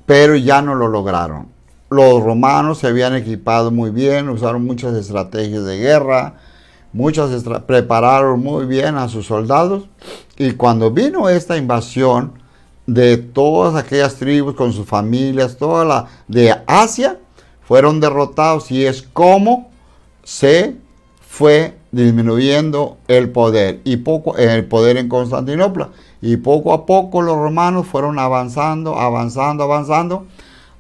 Pero ya no lo lograron. Los romanos se habían equipado muy bien, usaron muchas estrategias de guerra, prepararon muy bien a sus soldados. Y cuando vino esta invasión de todas aquellas tribus con sus familias, toda la de Asia, fueron derrotados y es como se fue disminuyendo el poder en Constantinopla. Y poco a poco los romanos fueron avanzando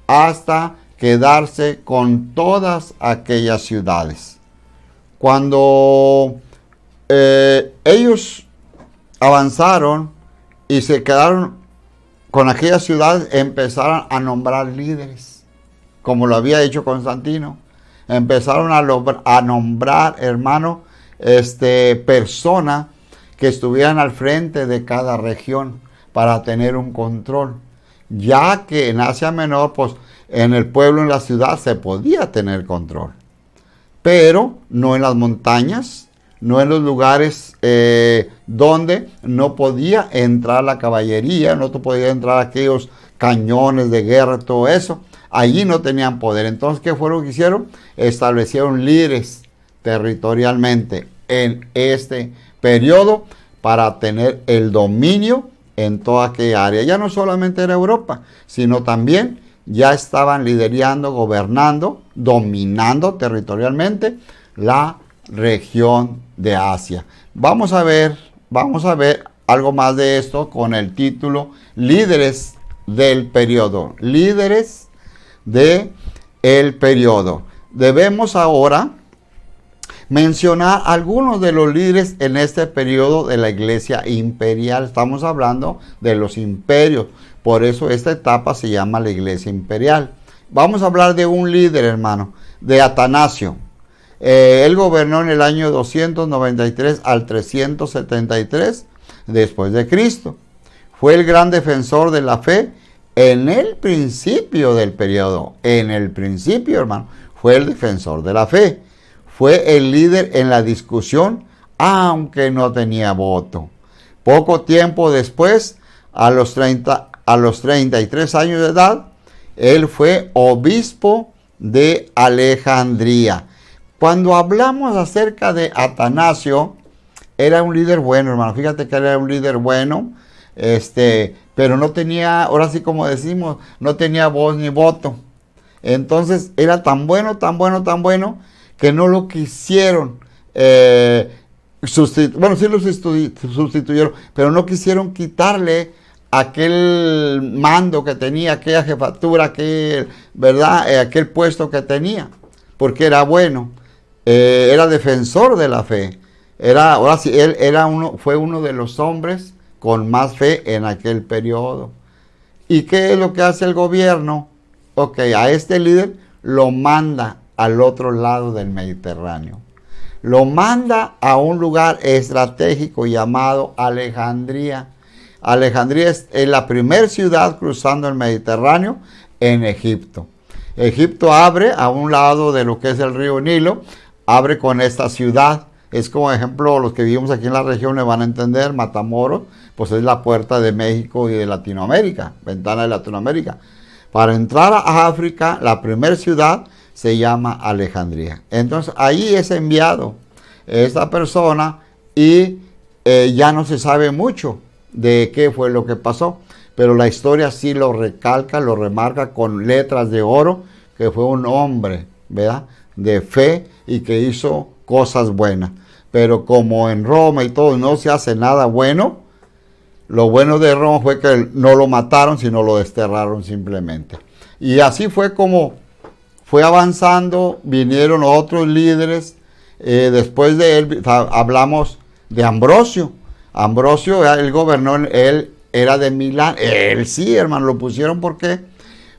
hasta quedarse con todas aquellas ciudades. Cuando ellos avanzaron y se quedaron con aquellas ciudades, empezaron a nombrar líderes, como lo había hecho Constantino. Empezaron a nombrar, hermano, personas que estuvieran al frente de cada región para tener un control. Ya que en Asia Menor, pues en el pueblo, en la ciudad, se podía tener control. Pero no en las montañas, no en los lugares donde no podía entrar la caballería, no podía entrar aquellos cañones de guerra, todo eso. Allí no tenían poder. Entonces, ¿qué fue lo que hicieron? Establecieron líderes territorialmente en este periodo para tener el dominio en toda aquella área. Ya no solamente era Europa, sino también ya estaban liderando, gobernando, dominando territorialmente la región de Asia. Vamos a ver algo más de esto con el título Líderes del periodo. Líderes del periodo. Debemos ahora mencionar algunos de los líderes en este periodo de la iglesia imperial. Estamos hablando de los imperios, por eso esta etapa se llama la iglesia imperial. Vamos a hablar de un líder, hermano, de Atanasio. Él gobernó en el año 293 al 373 después de Cristo. Fue el gran defensor de la fe en el principio del periodo. En el principio, hermano, fue el defensor de la fe. Fue el líder en la discusión, aunque no tenía voto. Poco tiempo después, a los 33 años de edad, él fue obispo de Alejandría. Cuando hablamos acerca de Atanasio, era un líder bueno, hermano. Fíjate que era un líder bueno, pero no tenía, ahora sí como decimos, no tenía voz ni voto. Entonces era tan bueno, tan bueno, tan bueno, que no lo quisieron bueno, sí lo sustituyeron, pero no quisieron quitarle aquel mando que tenía, aquella jefatura, ¿verdad? Aquel puesto que tenía, porque era bueno, era defensor de la fe. Ahora sí, él fue uno de los hombres con más fe en aquel periodo. ¿Y qué es lo que hace el gobierno? Ok, a este líder lo manda al otro lado del Mediterráneo. Lo manda a un lugar estratégico llamado Alejandría. Alejandría es la primera ciudad cruzando el Mediterráneo en Egipto. Egipto abre a un lado de lo que es el río Nilo, abre con esta ciudad. Es como ejemplo, los que vivimos aquí en la región le van a entender, Matamoros, pues es la puerta de México y de Latinoamérica, ventana de Latinoamérica. Para entrar a África, la primera ciudad se llama Alejandría. Entonces ahí es enviado esta persona y ya no se sabe mucho de qué fue lo que pasó, pero la historia sí lo recalca, lo remarca con letras de oro, que fue un hombre, ¿verdad?, de fe y que hizo cosas buenas. Pero como en Roma y todo no se hace nada bueno, lo bueno de Roma fue que no lo mataron, sino lo desterraron simplemente. Y así fue como fue avanzando, vinieron otros líderes. Después de él hablamos de Ambrosio. Ambrosio, él gobernó, él era de Milán. Él sí, hermano, lo pusieron. ¿Por qué?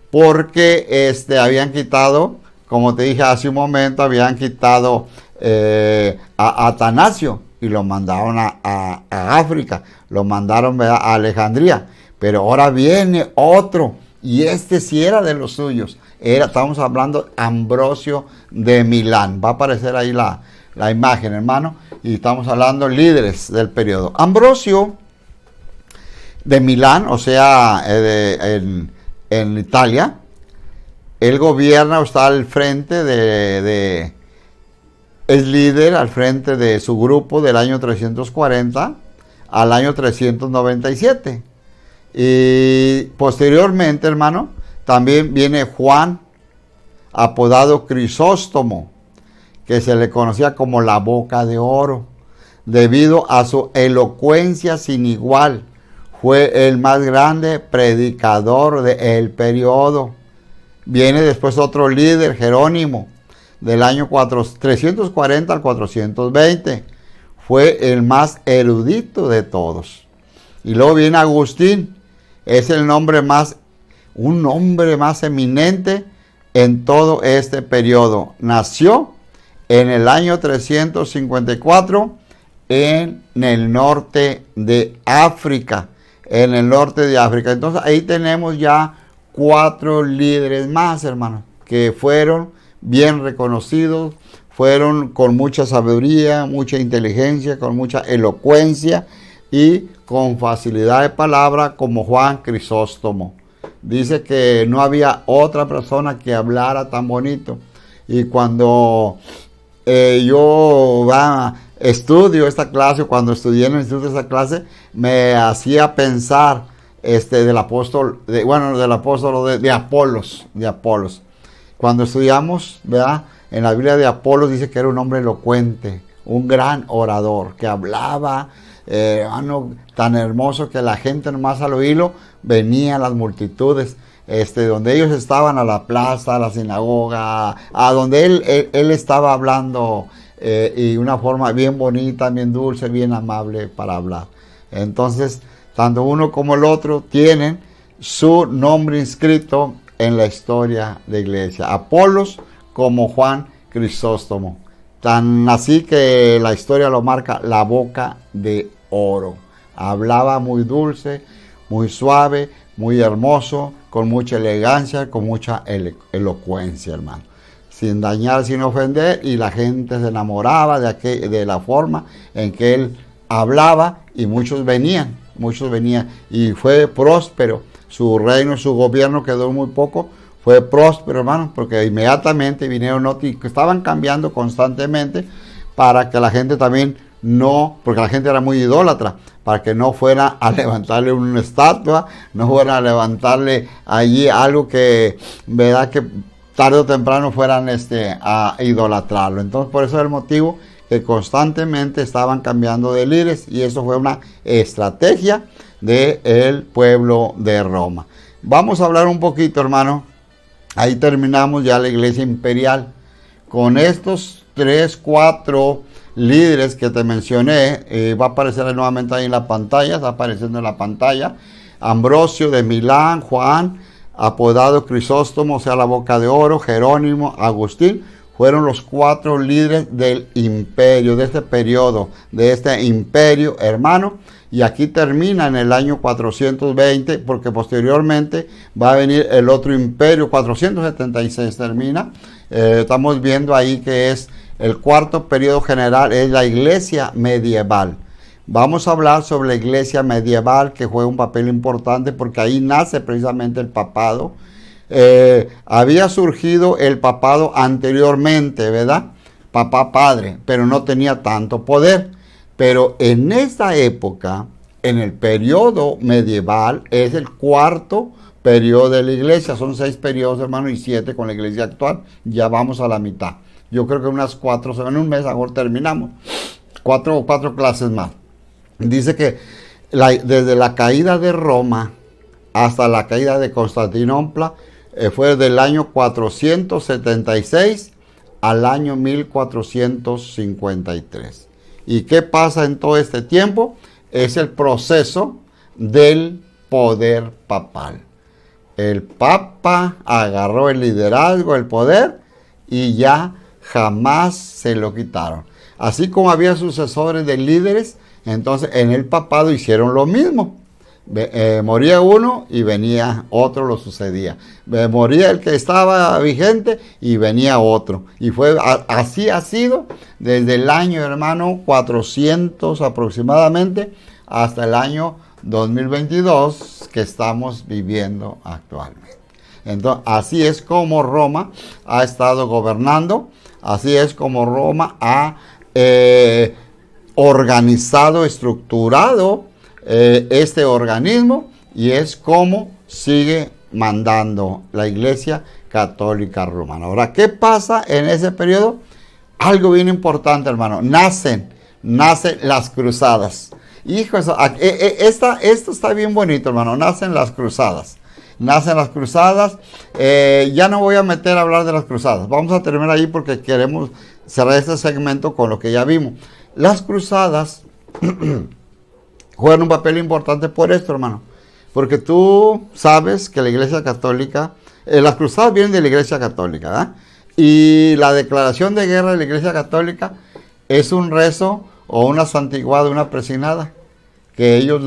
Porque habían quitado, como te dije hace un momento, habían quitado a Atanasio y lo mandaron a África, lo mandaron, ¿verdad?, a Alejandría. Pero ahora viene otro, y sí era de los suyos. Estamos hablando de Ambrosio de Milán. Va a aparecer ahí la imagen, hermano. Y estamos hablando líderes del periodo. Ambrosio de Milán, o sea, en Italia, él gobierna o está al frente es líder al frente de su grupo del año 340 al año 397. Y posteriormente, hermano, también viene Juan, apodado Crisóstomo, que se le conocía como la boca de oro, debido a su elocuencia sin igual. Fue el más grande predicador del periodo. Viene después otro líder, Jerónimo, del año 340 al 420. Fue el más erudito de todos. Y luego viene Agustín, es un nombre más eminente en todo este periodo. Nació en el año 354 en el norte de África. Entonces ahí tenemos ya 4 líderes más, hermanos, que fueron bien reconocidos, fueron con mucha sabiduría, mucha inteligencia, con mucha elocuencia y con facilidad de palabra, como Juan Crisóstomo. Dice que no había otra persona que hablara tan bonito. Y cuando yo estudio esta clase, cuando estudié en el instituto esta clase, me hacía pensar del apóstol de Apolos. Cuando estudiamos, ¿verdad?, en la Biblia de Apolos dice que era un hombre elocuente, un gran orador, que hablaba tan hermoso que la gente nomás al oírlo venían las multitudes, donde ellos estaban, a la plaza, a la sinagoga, a donde él estaba hablando, y una forma bien bonita, bien dulce, bien amable para hablar. Entonces, tanto uno como el otro tienen su nombre inscrito en la historia de iglesia, Apolos como Juan Crisóstomo. Tan así que la historia lo marca, la boca de oro. Hablaba muy dulce, muy suave, muy hermoso, con mucha elegancia, con mucha elocuencia, hermano. Sin dañar, sin ofender, y la gente se enamoraba de la forma en que él hablaba, y muchos venían, y fue próspero. Su reino, su gobierno quedó muy poco, fue próspero, hermano, porque inmediatamente vinieron noticias que estaban cambiando constantemente para que la gente también no, porque la gente era muy idólatra, para que no fuera a levantarle una estatua, no fuera a levantarle allí algo que, verdad, que tarde o temprano fueran a idolatrarlo. Entonces, por eso es el motivo que constantemente estaban cambiando de líderes, y eso fue una estrategia del pueblo de Roma. Vamos a hablar un poquito, hermano. Ahí terminamos ya la iglesia imperial. Con estos 3, 4 líderes que te mencioné, va a aparecer nuevamente ahí en la pantalla, está apareciendo en la pantalla. Ambrosio de Milán, Juan, apodado Crisóstomo, o sea, la boca de oro, Jerónimo, Agustín, fueron los 4 líderes del imperio, de este periodo, de este imperio, hermano. Y aquí termina en el año 420, porque posteriormente va a venir el otro imperio, 476 termina. Estamos viendo ahí que es el cuarto periodo general, es la iglesia medieval. Vamos a hablar sobre la iglesia medieval, que juega un papel importante porque ahí nace precisamente el papado. Había surgido el papado anteriormente, ¿verdad? Papá padre, pero no tenía tanto poder. Pero en esta época, en el periodo medieval, es el cuarto periodo de la iglesia. Son 6 periodos, hermano, y 7 con la iglesia actual. Ya vamos a la mitad. Yo creo que unas 4, en un mes, ahora terminamos. 4 clases más. Dice que desde la caída de Roma hasta la caída de Constantinopla, fue del año 476 al año 1453. ¿Y qué pasa en todo este tiempo? Es el proceso del poder papal. El papa agarró el liderazgo, el poder, y ya jamás se lo quitaron. Así como había sucesores de líderes, entonces en el papado hicieron lo mismo. Moría uno y venía otro, lo sucedía. Moría el que estaba vigente y venía otro. Y así ha sido desde el año, hermano, 400 aproximadamente, hasta el año 2022 que estamos viviendo actualmente. Entonces, así es como Roma ha estado gobernando, así es como Roma ha organizado, estructurado este organismo, y es como sigue mandando la Iglesia Católica Romana. Ahora, ¿qué pasa en ese periodo? Algo bien importante, hermano. Nacen las cruzadas. Hijos, esto está bien bonito, hermano. Nacen las cruzadas. Ya no voy a meter a hablar de las cruzadas. Vamos a terminar ahí porque queremos cerrar este segmento con lo que ya vimos. Las cruzadas juegan un papel importante por esto, hermano. Porque tú sabes que la Iglesia Católica, las cruzadas vienen de la Iglesia Católica, ¿verdad? Y la declaración de guerra de la Iglesia Católica es un rezo o una santiguada, una presinada, que ellos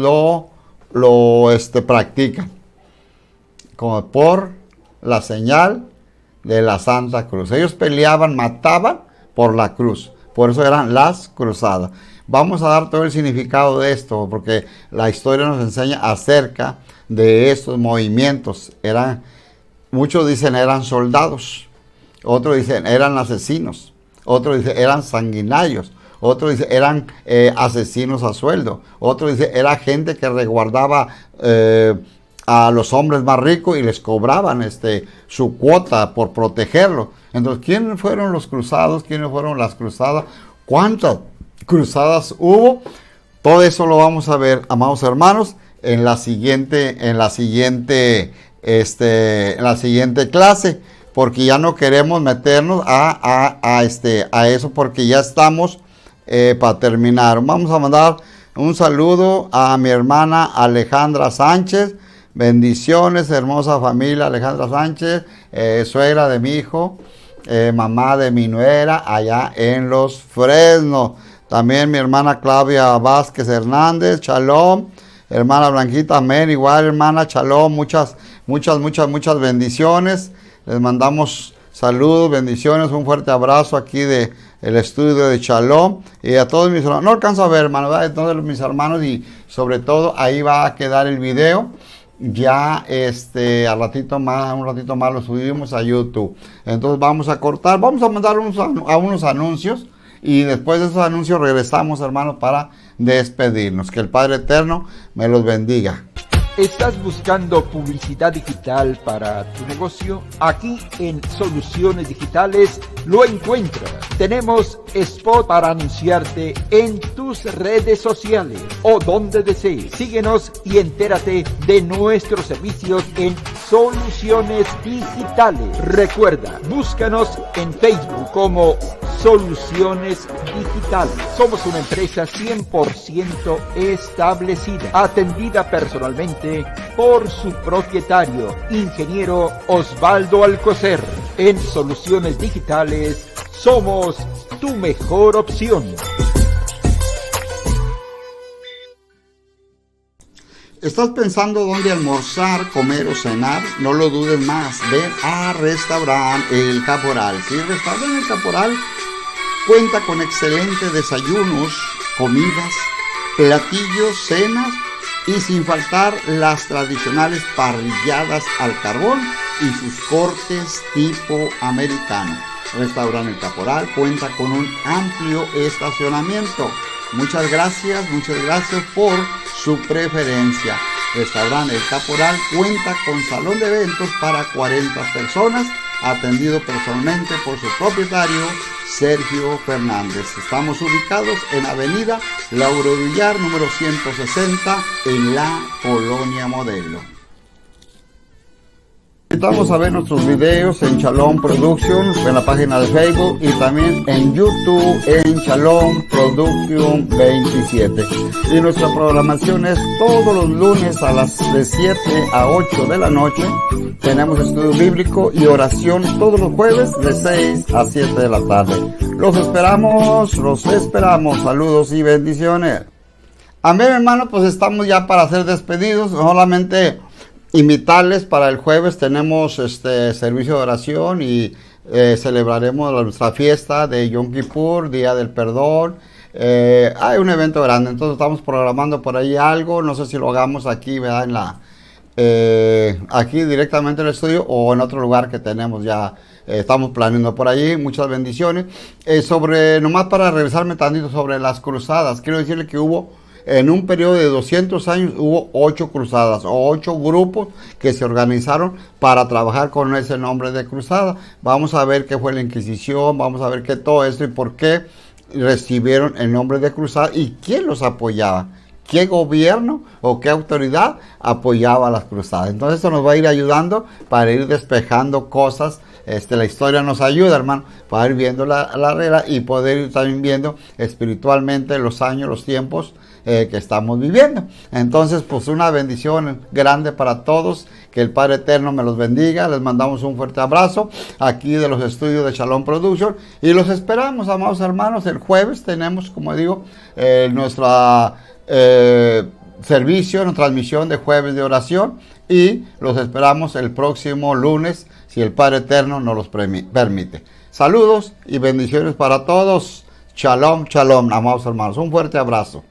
lo practican, como por la señal de la Santa Cruz. Ellos peleaban, mataban por la cruz. Por eso eran las cruzadas. Vamos a dar todo el significado de esto, porque la historia nos enseña acerca de estos movimientos. Muchos dicen eran soldados, otros dicen eran asesinos, otros dicen eran sanguinarios, otros dicen eran asesinos a sueldo, otros dicen era gente que resguardaba a los hombres más ricos y les cobraban su cuota por protegerlos. Entonces, ¿quiénes fueron los cruzados? ¿Quiénes fueron las cruzadas? ¿Cuántas cruzadas hubo? Todo eso lo vamos a ver, amados hermanos, en la siguiente clase, porque ya no queremos meternos a eso, porque ya estamos para terminar. Vamos a mandar un saludo a mi hermana Alejandra Sánchez. Bendiciones, hermosa familia Alejandra Sánchez, suegra de mi hijo, mamá de mi nuera allá en Los Fresnos. También mi hermana Claudia Vázquez Hernández, Shalom. Hermana Blanquita, amén. Igual, hermana, Shalom. Muchas bendiciones. Les mandamos saludos, bendiciones, un fuerte abrazo aquí del estudio de Shalom. Y a todos mis hermanos, no alcanzo a ver, hermano, ¿verdad? Todos mis hermanos, y sobre todo ahí va a quedar el video ya al ratito más, un ratito más lo subimos a YouTube. Entonces vamos a cortar, vamos a mandar a unos anuncios y después de esos anuncios regresamos, hermanos, para despedirnos. Que el Padre Eterno me los bendiga. ¿Estás buscando publicidad digital para tu negocio? Aquí en Soluciones Digitales lo encuentras. Tenemos spot para anunciarte en tus redes sociales o donde desees. Síguenos y entérate de nuestros servicios en Soluciones Digitales. Recuerda, búscanos en Facebook como Soluciones Digitales. Somos una empresa 100% establecida, atendida personalmente por su propietario, ingeniero Osvaldo Alcocer. En Soluciones Digitales somos tu mejor opción. ¿Estás pensando dónde almorzar, comer o cenar? No lo dudes más. Ven a Restaurante El Caporal. Sí, Restaurante El Caporal cuenta con excelentes desayunos, comidas, platillos, cenas y sin faltar las tradicionales parrilladas al carbón y sus cortes tipo americano. Restaurante El Caporal cuenta con un amplio estacionamiento. Muchas gracias por su preferencia. Restaurante El Caporal cuenta con salón de eventos para 40 personas, atendido personalmente por su propietario, Sergio Fernández. Estamos ubicados en Avenida Lauro Villar, número 160, en la Colonia Modelo. Invitamos a ver nuestros videos en Shalom Production, en la página de Facebook y también en YouTube en Shalom Production 27. Y nuestra programación es todos los lunes a las de 7 a 8 de la noche. Tenemos estudio bíblico y oración todos los jueves de 6 a 7 de la tarde. Los esperamos. Saludos y bendiciones. Amén, hermano, pues estamos ya para ser despedidos. Solamente invitarles para el jueves tenemos servicio de oración y celebraremos nuestra fiesta de Yom Kippur, Día del Perdón. Hay un evento grande, entonces estamos programando por ahí algo. No sé si lo hagamos aquí, ¿verdad? Aquí directamente en el estudio o en otro lugar que tenemos ya. Estamos planeando por allí. Muchas bendiciones. Nomás para regresarme tantito sobre las cruzadas, quiero decirle que en un periodo de 200 años hubo 8 cruzadas o 8 grupos que se organizaron para trabajar con ese nombre de cruzada. Vamos a ver qué fue la Inquisición, vamos a ver qué todo esto y por qué recibieron el nombre de cruzada y quién los apoyaba. ¿Qué gobierno o qué autoridad apoyaba las cruzadas? Entonces esto nos va a ir ayudando para ir despejando cosas. La historia nos ayuda, hermano, para ir viendo la regla y poder ir también viendo espiritualmente los años, los tiempos que estamos viviendo. Entonces, pues una bendición grande para todos. Que el Padre Eterno me los bendiga. Les mandamos un fuerte abrazo aquí de los estudios de Shalom Production. Y los esperamos, amados hermanos. El jueves tenemos, como digo, nuestra servicio, nuestra transmisión de jueves de oración. Y los esperamos el próximo lunes, si el Padre Eterno nos los permite. Saludos y bendiciones para todos. Shalom, shalom, amados hermanos. Un fuerte abrazo.